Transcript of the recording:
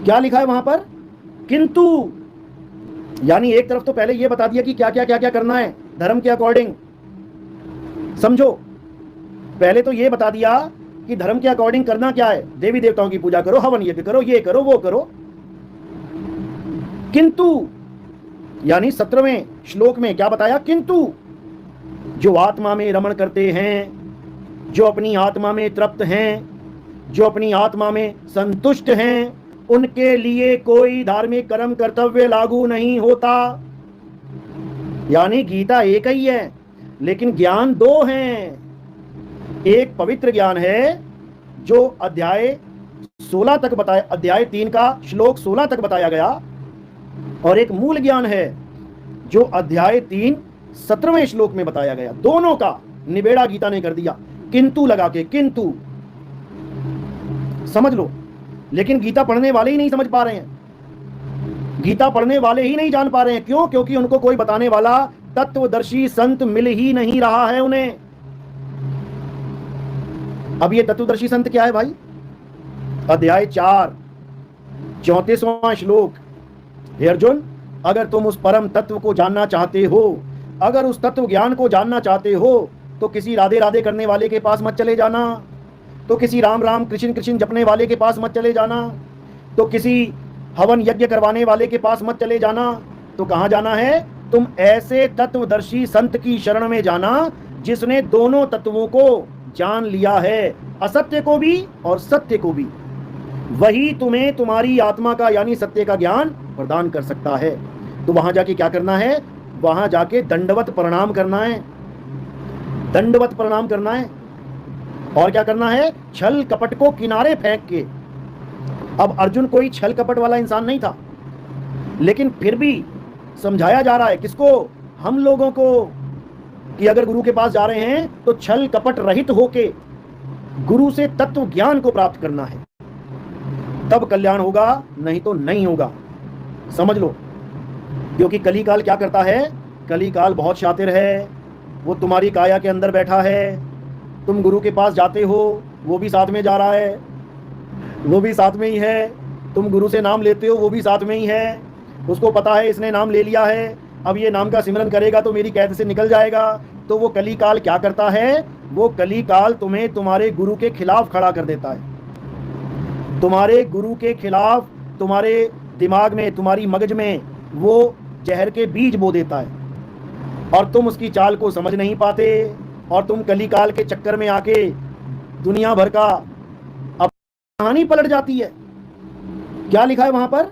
क्या लिखा है वहां पर? किंतु। यानी एक तरफ तो पहले यह बता दिया कि क्या क्या क्या क्या करना है धर्म के अकॉर्डिंग, समझो। पहले तो यह बता दिया कि धर्म के अकॉर्डिंग करना क्या है, देवी देवताओं की पूजा करो, हवन यज्ञ करो, ये करो वो करो। किंतु यानी 17वें श्लोक में क्या बताया? किंतु जो आत्मा में रमण करते हैं, जो अपनी आत्मा में तृप्त हैं, जो अपनी आत्मा में संतुष्ट हैं, उनके लिए कोई धार्मिक कर्म कर्तव्य लागू नहीं होता। यानी गीता एक ही है लेकिन ज्ञान दो हैं। एक पवित्र ज्ञान है जो अध्याय 16 तक बताया, अध्याय 3 का श्लोक 16 तक बताया गया, और एक मूल ज्ञान है जो अध्याय 3 17वें श्लोक में बताया गया। दोनों का निबेड़ा गीता ने कर दिया किंतु लगा के। किंतु समझ लो, लेकिन गीता पढ़ने वाले ही नहीं समझ पा रहे हैं, गीता पढ़ने वाले ही नहीं जान पा रहे हैं। क्यों? क्योंकि उनको कोई बताने वाला तत्वदर्शी संत मिल ही नहीं रहा है उन्हें। अब ये तत्वदर्शी संत क्या है भाई? अध्याय 4 34वां श्लोक। हे अर्जुन, अगर तुम उस परम तत्व को जानना चाहते हो, अगर उस तत्व ज्ञान को जानना चाहते हो, तो किसी राधे राधे करने वाले के पास मत चले जाना, तो किसी राम राम कृष्ण कृष्ण जपने वाले के पास मत चले जाना, तो किसी हवन यज्ञ करवाने वाले के पास मत चले जाना। तो कहां जाना है? तुम ऐसे तत्वदर्शी संत की शरण में जाना जिसने दोनों तत्वों को जान लिया है, असत्य को भी और सत्य को भी। वही तुम्हें तुम्हारी आत्मा का यानी सत्य का ज्ञान प्रदान कर सकता है। तो वहां जाके क्या करना है? वहां जाके दंडवत प्रणाम करना है, दंडवत प्रणाम करना है। और क्या करना है? छल कपट को किनारे फेंक के। अब अर्जुन कोई छल कपट वाला इंसान नहीं था, लेकिन फिर भी समझाया जा रहा है किसको? हम लोगों को, कि अगर गुरु के पास जा रहे हैं तो छल कपट रहित होके गुरु से तत्व ज्ञान को प्राप्त करना है, तब कल्याण होगा, नहीं तो नहीं होगा। समझ लो। क्योंकि कलीकाल क्या करता है? कलीकाल बहुत शातिर है, वो तुम्हारी काया के अंदर बैठा है। तुम गुरु के पास जाते हो, वो भी साथ में जा रहा है, वो भी साथ में ही है। तुम गुरु से नाम लेते हो, वो भी साथ में ही है। उसको पता है इसने नाम ले लिया है, अब ये नाम का सिमरन करेगा तो मेरी कैद से निकल जाएगा। तो वो कलीकाल क्या करता है? वो कलीकाल तुम्हें तुम्हारे गुरु के खिलाफ खड़ा कर देता है। तुम्हारे गुरु के खिलाफ तुम्हारे दिमाग में, तुम्हारी मगज में वो जहर के बीज बो देता है, और तुम उसकी चाल को समझ नहीं पाते, और तुम कलीकाल के चक्कर में आके दुनिया भर का अब कहानी पलट जाती है। क्या लिखा है वहां पर?